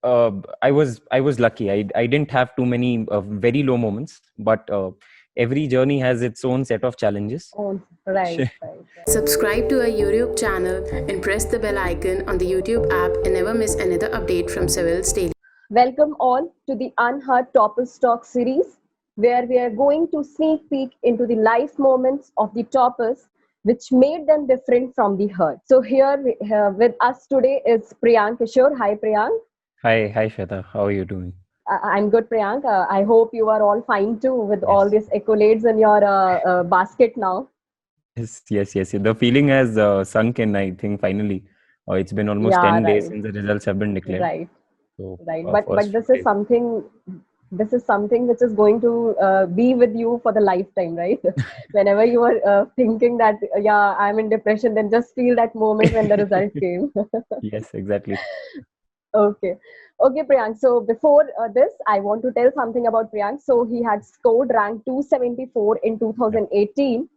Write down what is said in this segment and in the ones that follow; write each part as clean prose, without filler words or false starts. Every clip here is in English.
uh, I was lucky. I didn't have too many very low moments, but every journey has its own set of challenges. Oh, right, right, right. Subscribe to our YouTube channel and press the bell icon on the YouTube app and never miss another update from Civils Daily. Welcome all to the Unheard Toppers Talk series, where we are going to sneak peek into the life moments of the toppers which made them different from the herd. So, here with us today is Priyank Kishore. Hi, Priyank. Hi, Shweta. How are you doing? I'm good, Priyank. I hope you are all fine too with all Yes. these accolades in your basket now. Yes. The feeling has sunk in, I think, finally. It's been almost Yeah, 10 days right, since the results have been declared. right, So, right. But first few days. this is something which is going to be with you for the lifetime, right? Whenever you are thinking that yeah, I'm in depression, then just feel that moment when the result came. Yes, exactly. Okay. Okay, Priyank. So before this, I want to tell something about Priyank. So he had scored rank 274 in Yeah. 2018,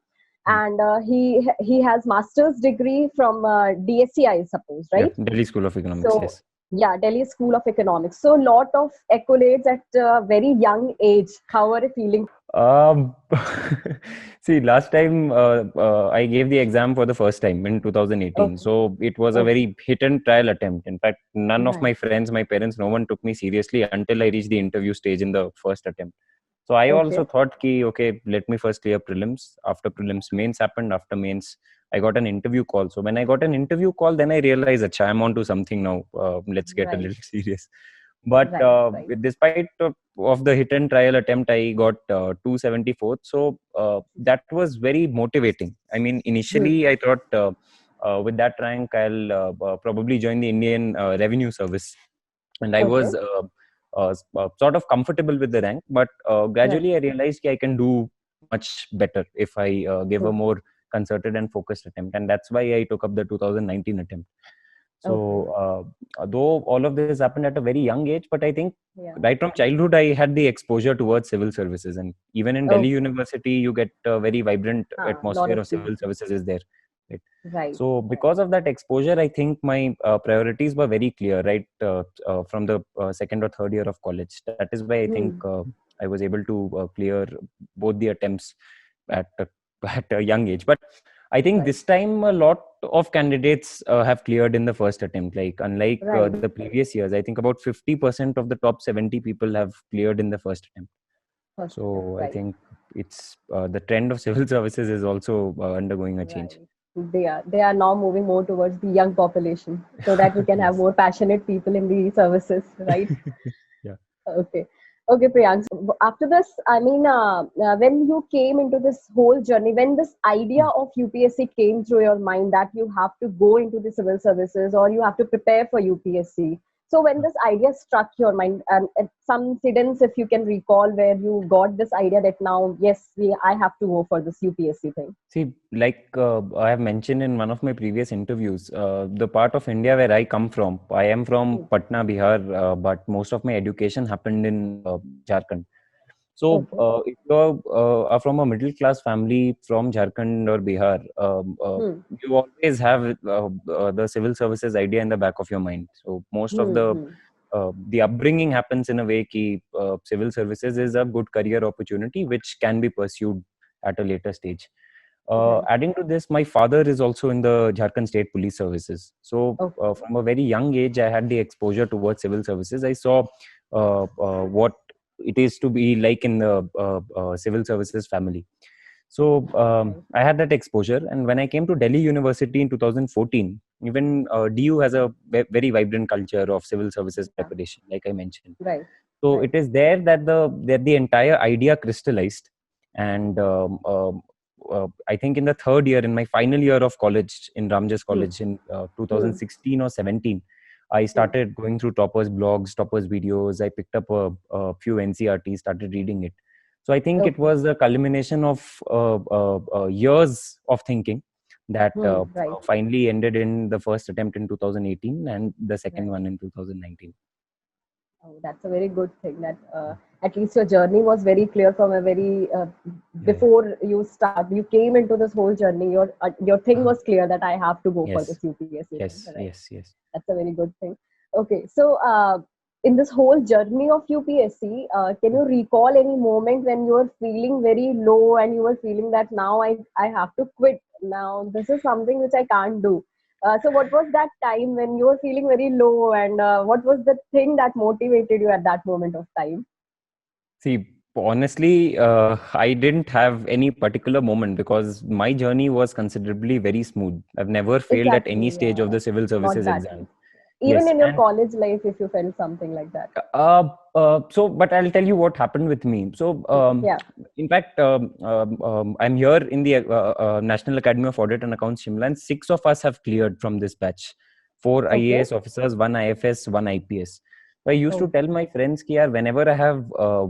Mm. and he has master's degree from DSC, I suppose, Yeah, right? Delhi School of Economics, So yes. yeah, Delhi School of Economics. So lot of accolades at a very young age. How are you feeling? Um, See, last time I gave the exam for the first time in 2018. Okay. So it was a Okay. very hit and trial attempt. In fact, none of Right. my friends, my parents, no one took me seriously until I reached the interview stage in the first attempt. So I also Okay. thought, ki, okay, let me first clear prelims. After prelims, mains happened. After mains, I got an interview call. So when I got an interview call, then I realized that I'm on to something now. Let's get a Right. little serious. But Right. Right. despite of the hit and trial attempt, I got 274th. So that was very motivating. I mean, Hmm. initially I thought with that rank I'll probably join the Indian Revenue Service, and I Okay. was sort of comfortable with the rank. But Right. gradually I realized I can do much better if I give Hmm. a more concerted and focused attempt, and that's why I took up the 2019 attempt. Okay. So, though all of this happened at a very young age, but I think Yeah. right from childhood, I had the exposure towards civil services. And even in Delhi Okay. University, you get a very vibrant Lot atmosphere of of civil people. services is there. Right? Right. So, Right. because of that exposure, I think my priorities were very clear, right, from the second or third year of college. That is why I think Hmm. I was able to clear both the attempts at at a young age. But I think Right. this time a lot of candidates have cleared in the first attempt. Like unlike Right. the previous years, I think about 50% of the top 70 people have cleared in the first attempt. First attempt. So I Right. think it's the trend of civil services is also undergoing a change. Right. They are now moving more towards the young population so that we can have Yes. more passionate people in the services, right? Yeah. Okay. Okay, Priyank. So after this, I mean, when you came into this whole journey, when this idea Mm. of UPSC came through your mind that you have to go into the civil services or you have to prepare for UPSC. So when this idea struck your mind, and some incidents, if you can recall, where you got this idea that now, yes, I have to go for this UPSC thing. See, like I have mentioned in one of my previous interviews, the part of India where I come from, I am from Hmm. Patna, Bihar, but most of my education happened in Jharkhand. So, Okay. if you are from a middle class family from Jharkhand or Bihar, Hmm. you always have the civil services idea in the back of your mind. So, most of Hmm. Hmm. the upbringing happens in a way that civil services is a good career opportunity which can be pursued at a later stage. Right. Adding to this, my father is also in the Jharkhand State Police Services. So, Okay. from a very young age, I had the exposure towards civil services. I saw what it is to be like in the civil services family. So Right. I had that exposure, and when I came to Delhi University in 2014, even DU has a very vibrant culture of civil services Yeah. preparation, like I mentioned. Right. So it Right. is there that the entire idea crystallized, and I think in the third year, in my final year of college in Ramjas Hmm. College in Hmm. 2016 or 17, I Hmm. started going through Topper's blogs, Topper's videos. I picked up a few NCRTs, started reading it. So I think it Okay. was a culmination of years of thinking that Hmm. Right. finally ended in the first attempt in 2018 and the second Right. one in 2019. Oh, that's a very good thing that at least your journey was very clear from a very Yeah, yeah. before you came into this whole journey. Your thing Uh, was clear that I have to go for yes, this UPSC thing. yes, Right. yes, yes. That's a very good thing. Okay. So in this whole journey of UPSC, can you recall any moment when you were feeling very low and you were feeling that now I have to quit? Now this is something which I can't do. So what was that time when you were feeling very low, and what was the thing that motivated you at that moment of time? See, honestly, I didn't have any particular moment because my journey was considerably very smooth. I've never failed at any Exactly. stage of the civil Not services that exam. way. Even Yes, in your and college life, if you felt something like that. but I'll tell you what happened with me. So, Yeah. in fact, I'm here in the National Academy of Audit and Accounts, Shimla, and 6 of us have cleared from this batch. 4 Okay. IAS officers, 1 IFS, 1 IPS. So I used to Oh. tell my friends that whenever I have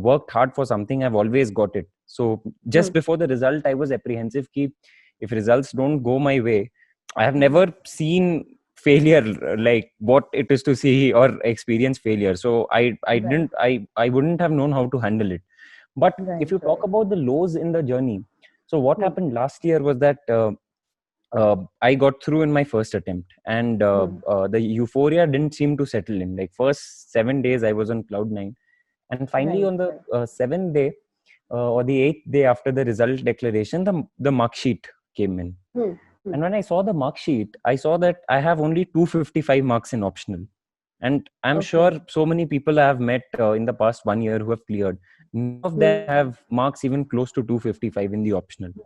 worked hard for something, I've always got it. So just Hmm. before the result, I was apprehensive that if results don't go my way, I have Hmm. never seen failure like what it is to see or experience failure. So I Right. didn't I wouldn't have known how to handle it. But if Right. you talk Right. about the lows in the journey, so what Hmm. happened last year was that I got through in my first attempt, and Hmm. the euphoria didn't seem to settle in. Like first 7 days, I was on cloud nine, and finally Right. on the Right. seventh day or the eighth day after the result declaration, the mark sheet came in. Hmm. Hmm. And when I saw the mark sheet, I saw that I have only 255 marks in optional. And I'm Okay. sure so many people I have met in the past 1 year who have cleared, none of them Hmm. have marks even close to 255 in the optional. Hmm.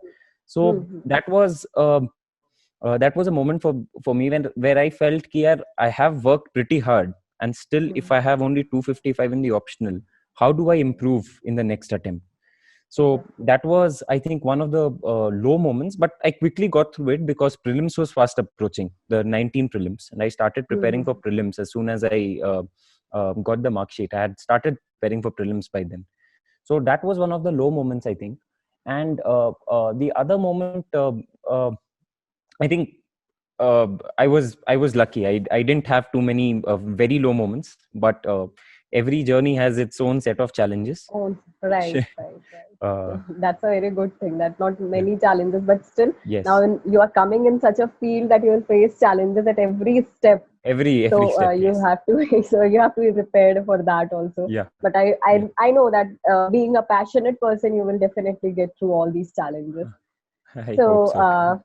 So that was a moment for me where I felt that I have worked pretty hard, and still Hmm. if I have only 255 in the optional, how do I improve in the next attempt? So Definitely. that was, I think, one of the low moments, but I quickly got through it because prelims was fast approaching, the 19 prelims, and I started preparing Hmm. for prelims as soon as I got the mark sheet. I had started preparing for prelims by then. So that was one of the low moments, I think. And the other moment, I think I was lucky. I didn't have too many very low moments, but every journey has its own set of challenges. Oh, Which, right. Right. Right. uh, That's a very good thing. That not yeah, many challenges, but still, now yes, when you are coming in such a field that you will face challenges at every step. every So step, you yes, have to so you have to be prepared for that also. yeah, But I yeah. I, I know that being a passionate person, you will definitely get through all these challenges. I hope So so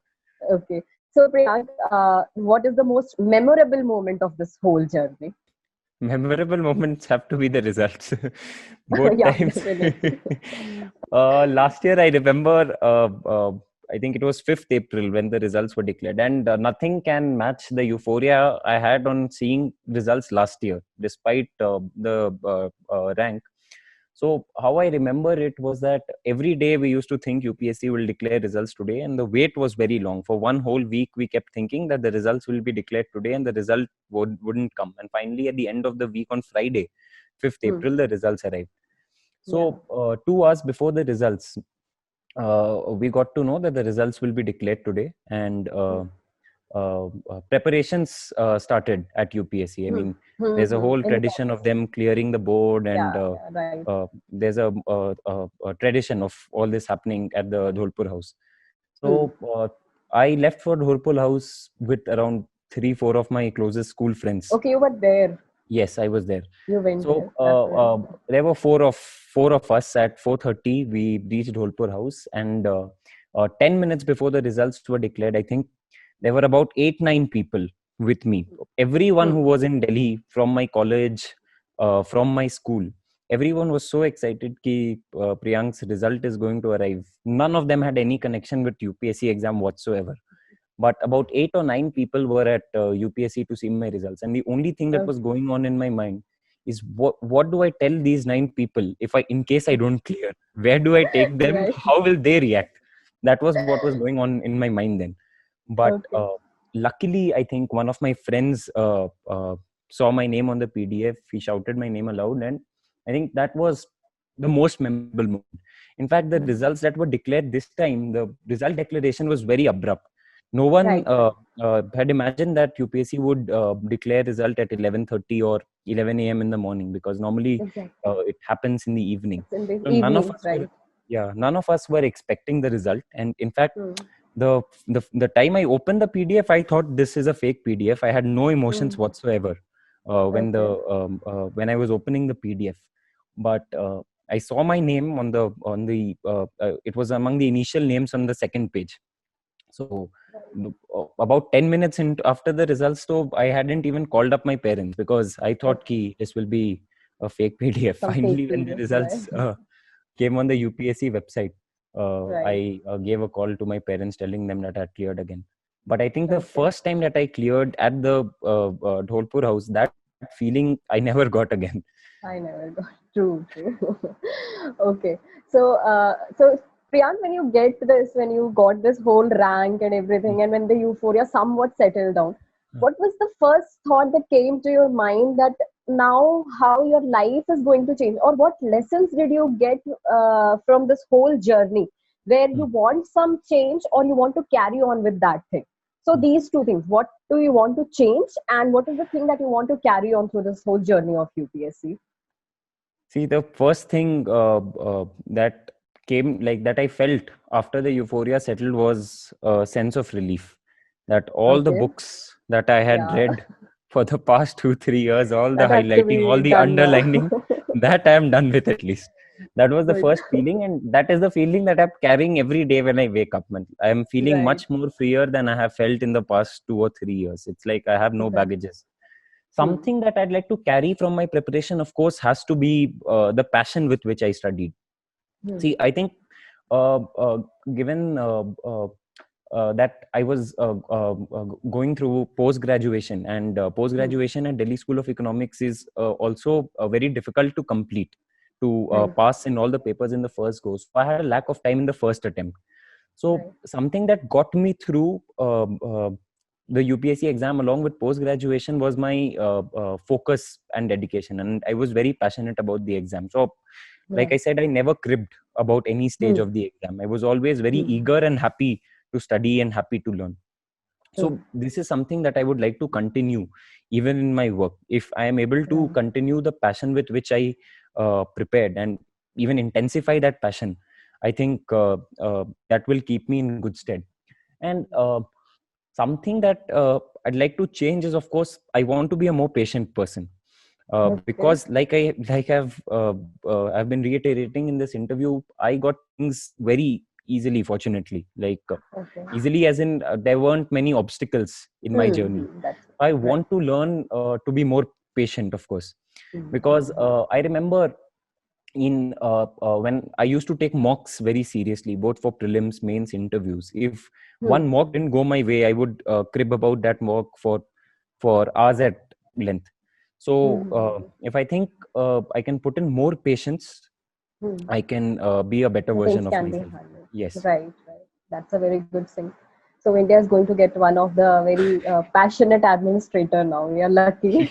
too. okay. So Priyank, what is the most memorable moment of this whole journey? Memorable moments have to be the results. Both Yeah, times. definitely. Last year, I remember, I think it was 5th April when the results were declared, and nothing can match the euphoria I had on seeing results last year, despite the rank. So how I remember it was that every day we used to think UPSC will declare results today, and the wait was very long. For one whole week, we kept thinking that the results will be declared today, and the result wouldn't come. And finally, at the end of the week on Friday, 5th Hmm. April, the results arrived. Yeah. So 2 hours before the results, we got to know that the results will be declared today, and Hmm. preparations started at UPSC. I Hmm. mean, Hmm. there's a Hmm. whole In tradition of them clearing the board, and Yeah, yeah, right. there's a tradition of all this happening at the Dholpur house. Hmm. So I left for Dholpur house with around 3 4 of my closest school friends. Okay, you were there. Yes, I was there. You went So there. That's very good. there were four of us at 4:30. We reached Dholpur house, and 10 minutes before the results were declared, I think there were about 8 9 people with me. Everyone Hmm. who was in Delhi from my college, from my school, everyone was so excited ki Priyank's result is going to arrive. None of them had any connection with UPSC exam whatsoever, but about 8 or 9 people were at UPSC to see my results, and the only thing that was Okay. going on in my mind is what do I tell these 9 people if I in case I don't clear? Where do I take them? Right. How will they react? That was what was going on in my mind then. But Okay. luckily, I think one of my friends saw my name on the PDF. He shouted my name aloud, and I think that was the most memorable moment. In fact, the Hmm. results that were declared this time, the result declaration was very abrupt. No one Right. Right. had imagined that UPSC would declare result at 11:30 or 11 a.m. in the morning, because normally Exactly. it happens in the evening. It's in the So evenings, right? none of us were expecting the result. And in fact, Hmm. the time I opened the PDF, I thought this is a fake PDF. I had no emotions Hmm. whatsoever. when I was opening the PDF, but I saw my name on the it was among the initial names on the second page. So about 10 minutes after the results, so I hadn't even called up my parents because I thought ki this will be a fake PDF. Some Finally, fake when the PDF, right? results came on the UPSC website, Right. I gave a call to my parents telling them that I had cleared again. But I think the Okay. first time that I cleared at the Dholpur house, that feeling I never got again. I never got. True, true. Okay. So Priyank, when you get this, when you got this whole rank and everything, and when the euphoria somewhat settled down, what was the first thought that came to your mind that now how your life is going to change, or what lessons did you get from this whole journey, where you want some change or you want to carry on with that thing? So these two things, what do you want to change, and what is the thing that you want to carry on through this whole journey of UPSC? See, the first thing that came like that I felt after the euphoria settled was a sense of relief that all the Okay. books that I had Yeah, read for the past 2 3 years, all the that has to highlighting, all be the done now. underlining, that I am done with at least. That was the Good. first feeling, and that is the feeling that I'm carrying every day when I wake up. Man. I am feeling Right. much more freer than I have felt in the past 2 or 3 years. It's like I have no Okay. baggages. Hmm. Something that I'd like to carry from my preparation, of course, has to be the passion with which I studied. Hmm. See, I think uh, uh, given that I was going through post graduation, and post Hmm. graduation at Delhi School of Economics is also very difficult to complete, to Right. pass in all the papers in the first go. So I had a lack of time in the first attempt. So Right. something that got me through the UPSC exam along with post graduation was my focus and dedication, and I was very passionate about the exam. So, like Right. I said, I never cribbed about any stage Hmm. of the exam. I was always very Hmm. eager and happy to study and happy to learn. True. So this is something that I would like to continue even in my work. If I am able to Right. continue the passion with which I prepared, and even intensify that passion, I think that will keep me in good stead. And something that I'd like to change is, of course, I want to be a more patient person. Okay. Because I've been reiterating in this interview, I got things very easily, fortunately, Okay. easily as in there weren't many obstacles in my Hmm. journey. Hmm. That's I right. want to learn to be more patient, of course, Hmm. because Hmm. I remember in when I used to take mocks very seriously, both for prelims, mains, interviews. If Hmm. one mock didn't go my way, I would crib about that mock for hours at length. Hmm. So Hmm. if I think I can put in more patience, Hmm. I can be a better The version things of can be myself. handled. Yes. Right. Right. That's a very good thing. So India is going to get one of the very passionate administrator now. We are lucky.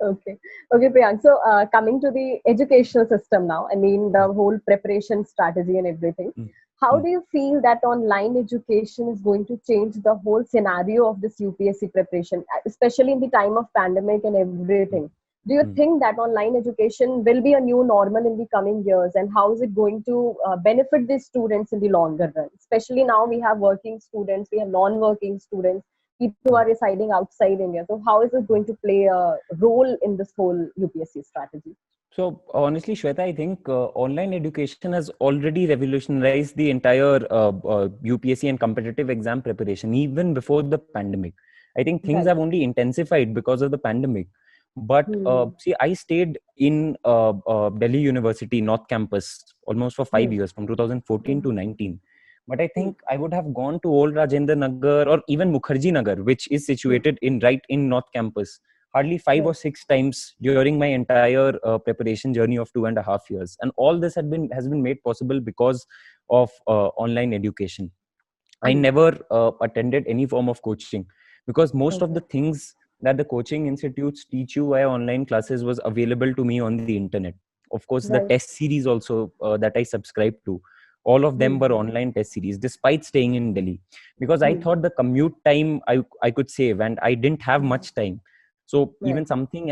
Okay. Okay, Priyank. So coming to the educational system now, I mean the whole preparation strategy and everything. Mm, How mm, do you feel that online education is going to change the whole scenario of this UPSC preparation, especially in the time of pandemic and mm, everything? Do you mm. think that online education will be a new normal in the coming years, and how is it going to benefit the students in the longer run? Especially now we have working students, we have non-working students, people who are residing outside India. So how is it going to play a role in this whole UPSC strategy? So honestly, Shweta, I think online education has already revolutionized the entire UPSC and competitive exam preparation, even before the pandemic. I think things Right. have only intensified because of the pandemic. But Hmm. see, I stayed in Delhi University North Campus almost for Hmm. 5 years, from 2014 Hmm. to 19. But I Hmm. think I would have gone to Old Rajendra Nagar or even Mukherjee Nagar, which is Hmm. situated in right in North Campus, hardly five or Right. six times during my entire preparation journey of 2.5 years, and all this has been made possible because of online education. I Hmm. never attended any form of coaching, because most of the Okay. things that the coaching institutes teach you via online classes was available to me on the internet. Of course, the Right. test series also that I subscribed to, all of them Hmm. were online test series, despite staying in Delhi, because I Hmm. thought the commute time I could save, and I didn't have Hmm. much time. So even Right. something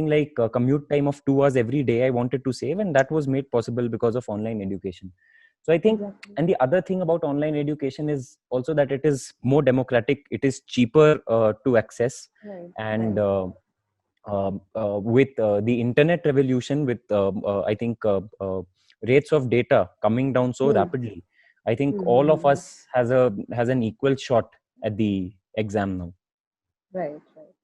like a commute time of 2 hours every day I wanted to save, and that was made possible because of online education. So I think, Exactly. and the other thing about online education is also that it is more democratic, it is cheaper to access, Right. and Right. with the internet revolution, with I think rates of data coming down so Hmm. rapidly, I think all of Hmm. us has an equal shot at the exam now. Right. Right.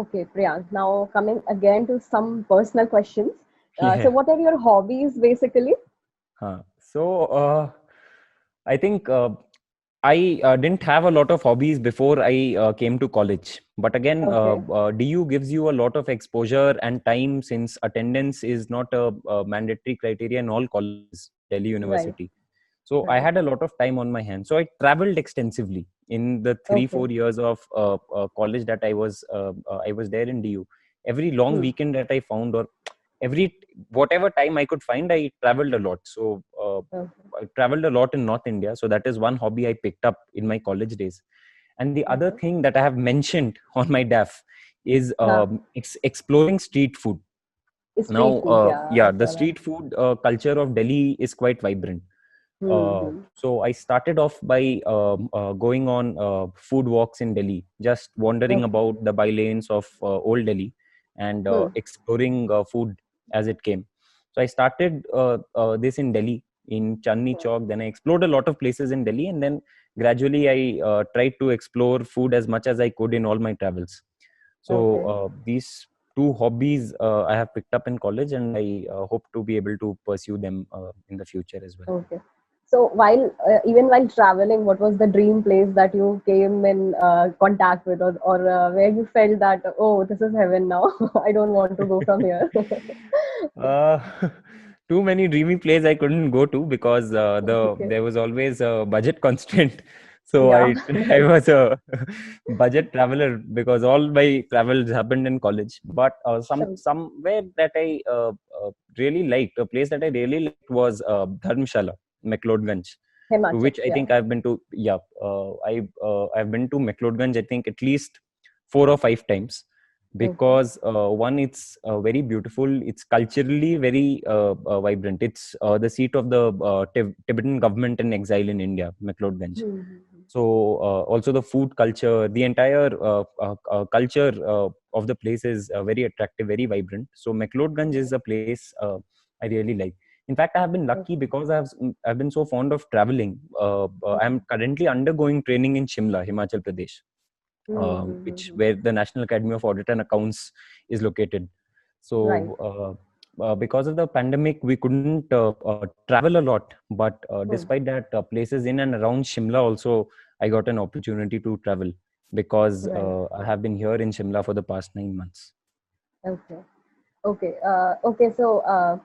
Okay, Priyank. Now coming again to some personal questions. So, Yeah. what are your hobbies, basically? So I think I didn't have a lot of hobbies before I came to college. But again, Okay. DU gives you a lot of exposure and time, since attendance is not a mandatory criteria in all colleges, Delhi Right. University. So I Right. had a lot of time on my hands. So I traveled extensively in the three, Okay. 4 years of college that I was there in DU. Every long Hmm. weekend that I found, or every whatever time I could find, I traveled a lot. So Okay. I traveled a lot in North India. So that is one hobby I picked up in my college days. And the other Okay. thing that I have mentioned on my DAF is Huh. exploring street food. Street Now, food. Yeah, yeah, I the saw that. street food culture of Delhi is quite vibrant. Hmm. So I started off by going on food walks in Delhi, just wandering Okay. about the bylanes of old Delhi, and Hmm. exploring food as it came. So I started this in Delhi, in Chandni Chowk. Then I explored a lot of places in Delhi, and then gradually I tried to explore food as much as I could in all my travels. So Okay. these two hobbies I have picked up in college, and I hope to be able to pursue them in the future as well. Okay. So even while traveling, what was the dream place that you came in contact with, or where you felt that, oh, this is heaven now. I don't want to go from here. Uh, too many dreamy plays I couldn't go to, because Okay. there was always a budget constraint. So Yeah. I I was a budget traveler, because all my travels happened in college. But somewhere that I really liked, a place that I really liked was Dharmshala, McLeodganj, to Himachal. which I Yeah. think I've been to. Yeah, I've been to McLeodganj, I think, at least 4 or 5 times, Okay. because one, it's very beautiful, it's culturally very vibrant, it's the seat of the Tibetan government in exile in India, McLeodganj. Hmm. So also the food culture, the entire culture of the place is very attractive, very vibrant. So McLeodganj is Right. a place I really like. In fact, I have been lucky, Okay. because I've been so fond of traveling. I'm Okay. currently undergoing training in Shimla, Himachal Pradesh, which Mm-hmm. where the National Academy of Audit and Accounts is located. Right. So because of the pandemic, we couldn't travel a lot. But Hmm. despite that, places in and around Shimla also, I got an opportunity to travel, because Right. I have been here in Shimla for the past 9 months. Okay. Okay. Okay. So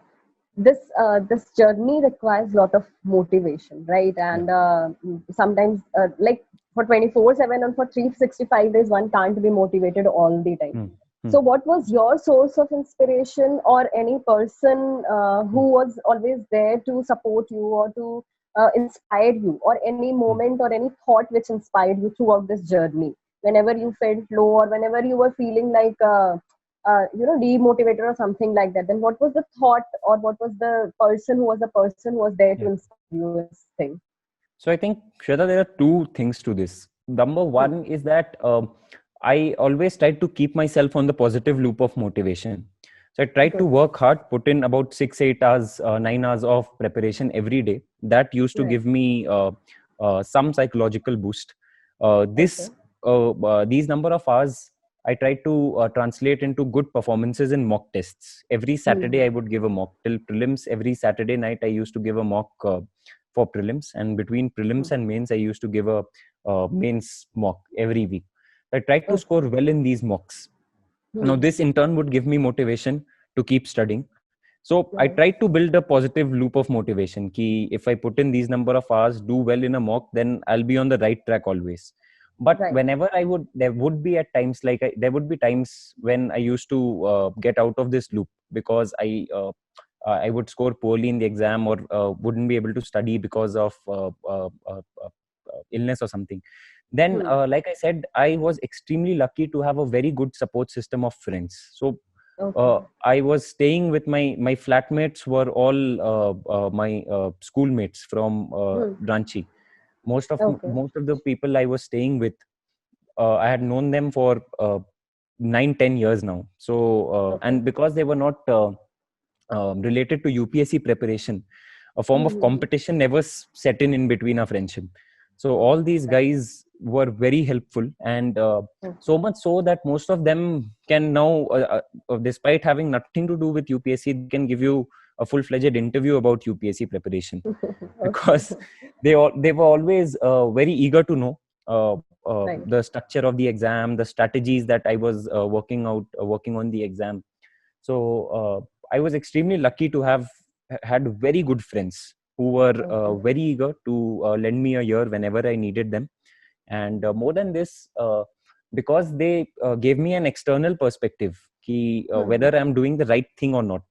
this journey requires a lot of motivation, right? Yeah. And sometimes, like for 24/7 and for 365 days, one can't be motivated all the time. Hmm. Hmm. So, what was your source of inspiration, or any person Hmm. who was always there to support you or to inspire you, or any Hmm. moment or any thought which inspired you throughout this journey? Whenever you felt low, or whenever you were feeling like, demotivated or something like that, then what was the thought, or what was the person who was there to Yeah. inspire you in this thing? So I think, Shweta, there are two things to this. Number Hmm. one is that I always try to keep myself on the positive loop of motivation. So I try to Good. work hard, put in about 6, 8 hours, 9 hours of preparation every day. That used to Right. give me some psychological boost. Okay. These number of hours I try to translate into good performances in mock tests. Every Saturday I Hmm. would give a mock till prelims. Every Saturday night I used to give a mock for prelims, and between Hmm. prelims and mains I used to give a mains mock every week. I tried to Okay. score well in these mocks. Now Hmm. this in turn would give me motivation to keep studying. So I Right. tried to build a positive loop of motivation ki if I put in these number of hours, do well in a mock, then I'll be on the right track always. But Right. whenever there would be at times, like there would be times when I used to get out of this loop, because I would score poorly in the exam, or wouldn't be able to study because of illness or something. Then, Hmm. like I said, I was extremely lucky to have a very good support system of friends. So Okay. I was staying with my flatmates were all my schoolmates from Ranchi. Okay. Most of the people I was staying with, I had known them for 9-10 years now. So Okay. and because they were not related to UPSC preparation, a form of Mm-hmm. competition never set in between our friendship. So Oh, all these right. guys were very helpful, and Okay. so much so that most of them can now, despite having nothing to do with UPSC, they can give you a full-fledged interview about UPSC preparation Okay. because they were always very eager to know Right. the structure of the exam, the strategies that I was working on the exam. So I was extremely lucky to have had very good friends who were Okay. very eager to lend me a ear whenever I needed them. And more than this, because they gave me an external perspective, Hmm. whether I'm doing the right thing or not.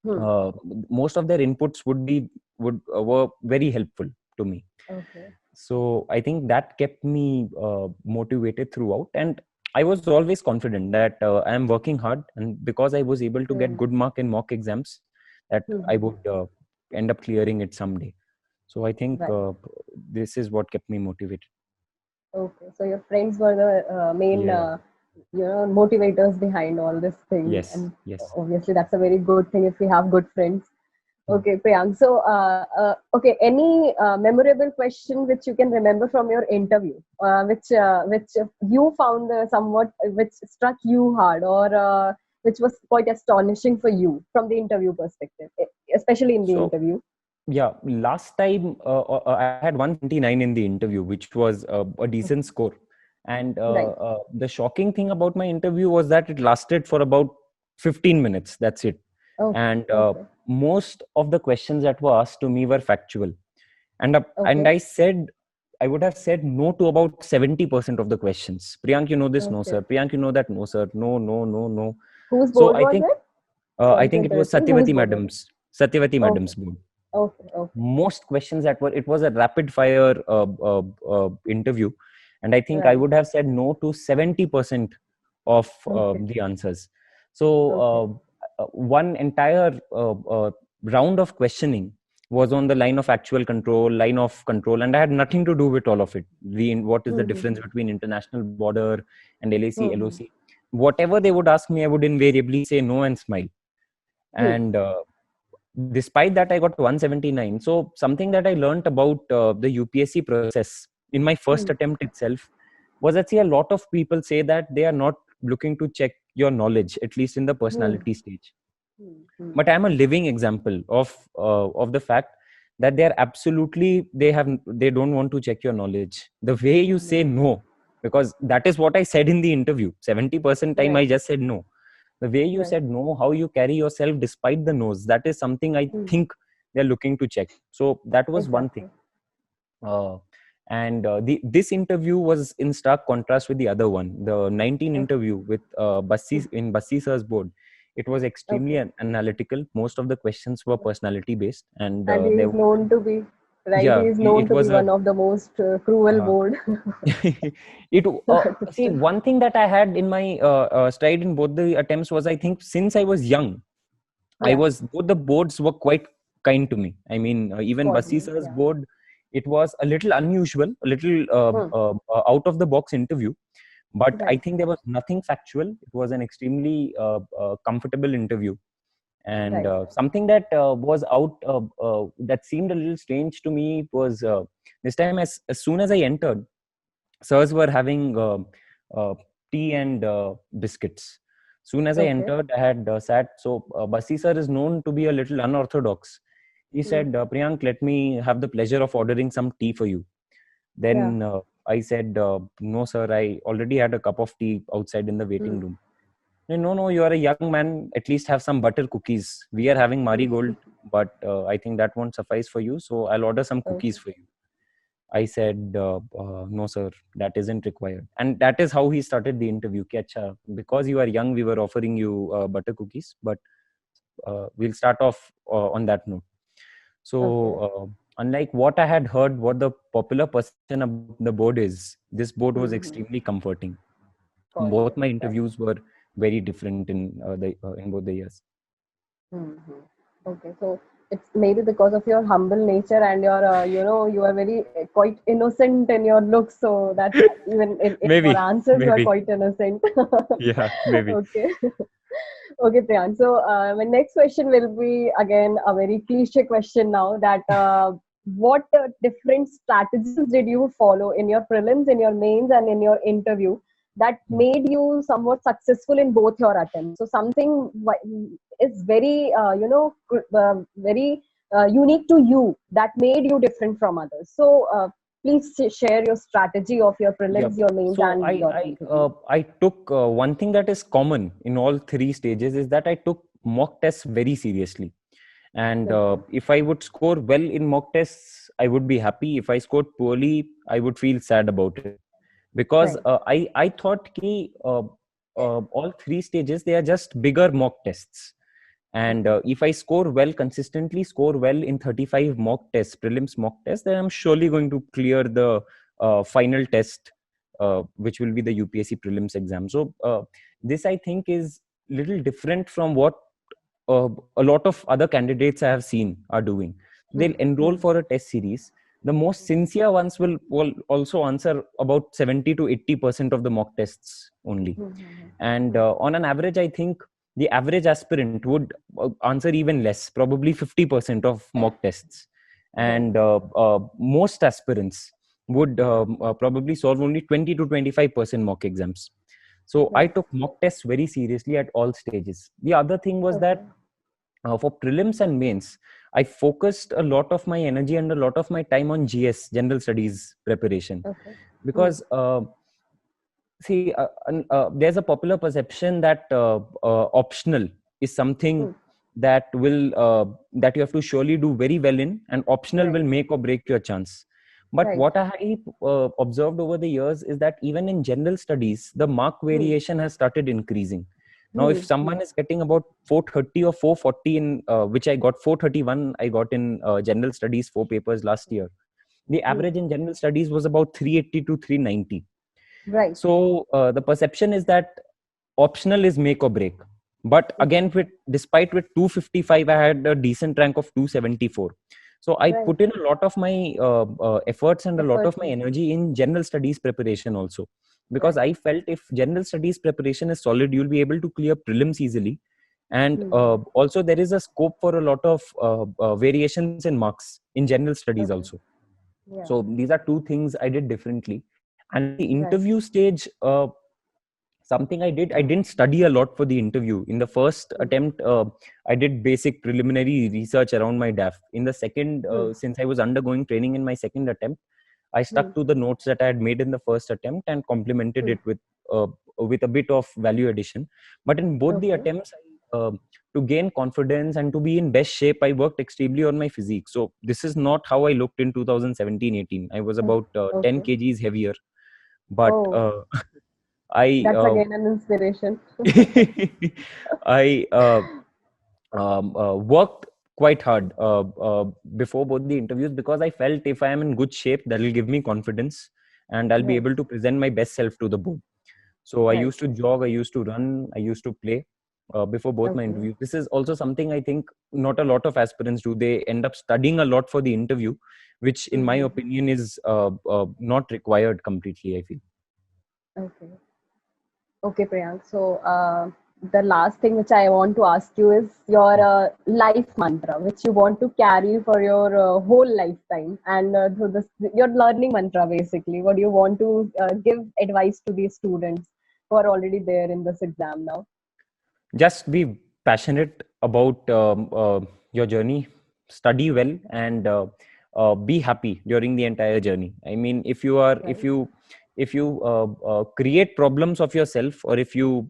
Hmm. Uh, Most of their inputs would were very helpful to me. Okay. So I think that kept me motivated throughout, and I was always confident that I am working hard, and because I was able to get Hmm. good mark in mock exams, that I Hmm. would end up clearing it someday. So I think Right. this is what kept me motivated. Okay. So your friends were the main, Yeah. motivators behind all this thing, Yes. and Yes. obviously that's a very good thing if we have good friends. Mm. Okay, Priyank. So, okay, any memorable question which you can remember from your interview, which you found somewhat which struck you hard, or which was quite astonishing for you from the interview perspective, especially in the So interview. yeah, last time I had 179 in the interview, which was a decent score. And Right. the shocking thing about my interview was that it lasted for about 15 minutes. That's it. Okay. And Okay. most of the questions that were asked to me were factual. And Okay. I would have said no to about 70% of the questions. Priyank, you know this? No, Okay. sir. Priyank, you know that? No, sir. No, no, no, no. Whose So board I was think it? I Sorry to think it was interrupt you. Whose Satyavati board was it? Madam's Satyavati Okay. Madam's board. Okay. Okay. Most questions that were, it was a rapid fire interview, and I think I Right. would have said no to 70% of Okay. the answers. So Okay. one entire round of questioning was on the line of actual control, line of control, and I had nothing to do with all of it. What is the difference Mm-hmm. between international border and LAC, Mm-hmm. LOC? Whatever they would ask me, I would invariably say no and smile. Hmm. And despite that, I got 179. So something that I learned about the UPSC process in my first Hmm. attempt itself was that, see, a lot of people say that they are not looking to check your knowledge, at least in the Hmm. personality stage. Hmm. Hmm. But I'm a living example of the fact that they are absolutely, they don't want to check your knowledge. The way you say Hmm. no, because that is what I said in the interview. 70% time Right. I just said no. The way you Right. said no, how you carry yourself despite the no's, that is something I Hmm. think they're looking to check. So that was one thing. Exactly. uh, and this interview was in stark contrast with the other one, the 19 Okay. interview with Bassi in Bassi sir's board. It was extremely Okay. analytical. Most of the questions were personality based, and And he there is known to be, right? He yeah, is known it to be was a one of the most cruel uh, board. it see, one thing that I had in my stride in both the attempts was, I think, since I was young, I Yeah. was both the boards were quite kind to me. I mean, even Got Bassi you. sir's Yeah. board, it was a little unusual, a little Hmm. out of the box interview, but I Right. think there was nothing factual. It was an extremely comfortable interview, and Right. something that was out that seemed a little strange to me was this time, as soon as I entered, sirs were having uh, tea and biscuits. Soon as I Okay. entered, I had sat. So Bassi sir is known to be a little unorthodox. He Hmm. said, Priyank, let me have the pleasure of ordering some tea for you. Yeah. Then I said, no, sir, I already had a cup of tea outside in the waiting Hmm. room. No, no, you are a young man. At least have some butter cookies. We are having Hmm. marigold, but I think that won't suffice for you. So I'll order some cookies Okay. for you. I said, no, sir, that isn't required. And that is how he started the interview. Ki, "Acha, because you are young, we were offering you butter cookies, but we'll start off on that note." So, Okay. unlike what I had heard, what the popular perception about the board is, this board was Hmm. extremely comforting. Got Both it. my Right. interviews were very different in in both the years. Mm-hmm. Okay, so it's maybe because of your humble nature and your, you are very quite innocent in your looks, so that's even in your Maybe, answers, you are maybe. quite innocent. Yeah, maybe. Okay. Okay, Priyank. So my next question will be again a very cliche question now. That what different strategies did you follow in your prelims, in your mains, and in your interview that made you somewhat successful in both your attempts? So something is very very unique to you that made you different from others. So please share your strategy of your Yeah. prelims, your mains, So and your interview. I took one thing that is common in all three stages is that I took mock tests very seriously. And Okay. if I would score well in mock tests, I would be happy. If I scored poorly, I would feel sad about it, because Right. I thought ki all three stages, they are just bigger mock tests. And Okay. if I score well, consistently score well in 35 mock tests, prelims mock tests, then I'm surely going to clear the final test, which will be the UPSC prelims exam. So this, I think, is little different from what a lot of other candidates I have seen are doing. They'll enroll for a test series. The most sincere ones will also answer about 70 to 80% of the mock tests only. And on an average, I think the average aspirant would answer even less, probably 50% of mock tests. Right. And most aspirants would probably solve only 20 to 25% mock exams. So I Right. took mock tests very seriously at all stages. The other thing was Okay. that for prelims and mains, I focused a lot of my energy and a lot of my time on GS, general studies preparation, Okay. Hmm. because see, there's a popular perception that optional is something Hmm. that you have to surely do very well in, and optional Right. will make or break your chance. But Right. what I observed over the years is that even in general studies, the mark Hmm. variation has started increasing. Now, Hmm. if someone is getting about 430 or 440 in which I got 431, I got in general studies 4 papers last year. The Hmm. average in general studies was about 380 to 390. Right. So the perception is that optional is make or break. But again, Exactly. despite with 255, I had a decent rank of 274. So I Right. put in a lot of my efforts and a lot of Efforts my into it. energy in general studies preparation also, because Right. I felt if general studies preparation is solid, you'll be able to clear prelims easily. And Hmm. also there is a scope for a lot of variations in marks in general studies Okay. also. Yeah. So these are two things I did differently. And at the Right. interview stage, something I didn't study a lot for the interview. In the first Hmm. attempt, I did basic preliminary research around my DAF. In the second, Hmm. since I was undergoing training in my second attempt, I Hmm. stuck to the notes that I had made in the first attempt and complemented Hmm. it with a bit of value addition. But in both the Okay. attempts, to gain confidence and to be in best shape, I worked extremely on my physique. So this is not how I looked in 2017-18. I was about 10 Okay. kgs heavier, but Oh, I that's again an inspiration. I worked quite hard before both the interviews, because I felt if I am in good shape, that will give me confidence and I'll be Right. able to present my best self to the board. So I Right. used to jog, I used to run, I used to play before both my Okay. interviews. This is also something I think not a lot of aspirants do. They end up studying a lot for the interview, which in my Mm-hmm. opinion is not required completely, I feel. Okay. Okay, Priyank. So, the last thing which I want to ask you is your life mantra, which you want to carry for your whole lifetime, and through this, your learning mantra, basically. What do you want to give advice to these students who are already there in this exam now? Just be passionate about your journey, study well, and be happy during the entire journey. I mean, Right. if you create problems of yourself, or if you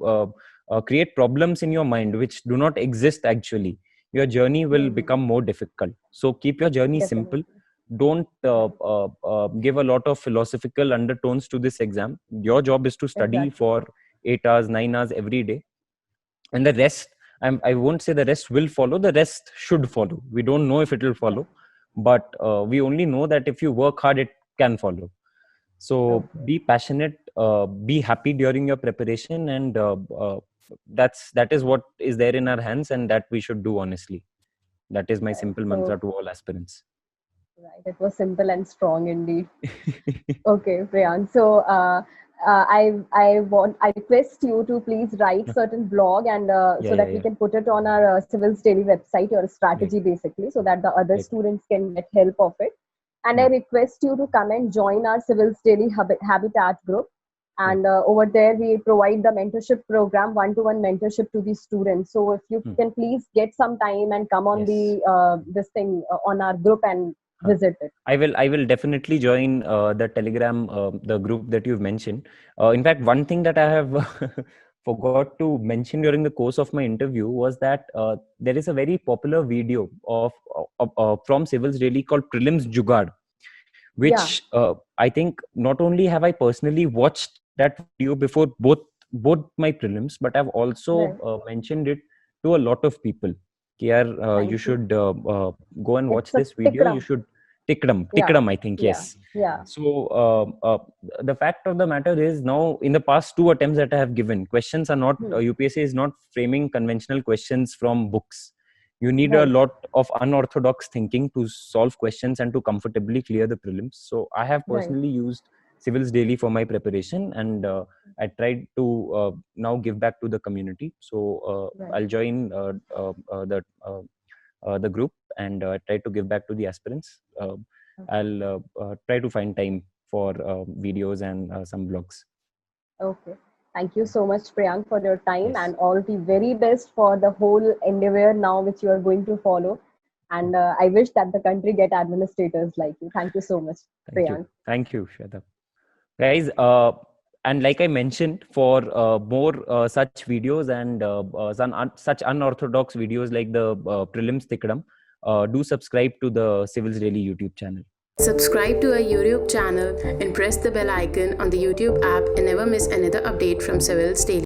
create problems in your mind which do not exist actually, your journey will Hmm. become more difficult. So keep your journey simple. Definitely. Don't Right. give a lot of philosophical undertones to this exam. Your job is to study Exactly. for 8 hours, 9 hours every day, and the rest, I won't say the rest will follow, the rest should follow. We don't know if it will Right. follow, but we only know that if you work hard, it can follow. So Okay. be passionate, be happy during your preparation, and that is what is there in our hands, and that we should do honestly. That is my Right. simple So, mantra to all aspirants. right, it was simple and strong indeed. Okay, Priyank. So, I request you to please write certain blog and Yeah, so yeah, that we yeah. can put it on our Civils Daily website, your Right, strategy basically, so that the other right. students can get help of it. And I Yeah, request you to come and join our Civils Daily Habitat group. yeah. And over there, we provide the mentorship program, one-to-one mentorship to the students. So if you Hmm. can please get some time and come on Yes. the this thing on our group and Huh. visit it. I will definitely join the Telegram, the group that you've mentioned. In fact, one thing that I have forgot to mention during the course of my interview was that there is a very popular video from Civils Daily called Prelims Jugaad, Yeah, which I think not only have I personally watched that video before both my prelims, but I've also right. mentioned it to a lot of people. Here, you Thank you. should go and watch It's a this video. You tikram. should Yeah, Tikram, I think, yeah, yes. yeah. So the fact of the matter is, now in the past two attempts that I have given, questions are not Hmm. UPSC is not framing conventional questions from books. You need a Right, lot of unorthodox thinking to solve questions and to comfortably clear the prelims. So I have right, personally used Civils Daily for my preparation, and I tried to now give back to the community. So right. I'll join the group, and try to give back to the aspirants. I'll try to find time for videos and some blogs. Okay. Thank you so much, Priyank, for your time Yes. and all the very best for the whole endeavor now which you are going to follow. And I wish that the country get administrators like you. Thank you so much, Thank you. Priyank. Thank you, Shweta. Guys, and like I mentioned, for more such videos and such unorthodox videos like the prelims Tikram, do subscribe to the Civils Daily YouTube channel. Subscribe to our YouTube channel and press the bell icon on the YouTube app and never miss another update from Civils Daily.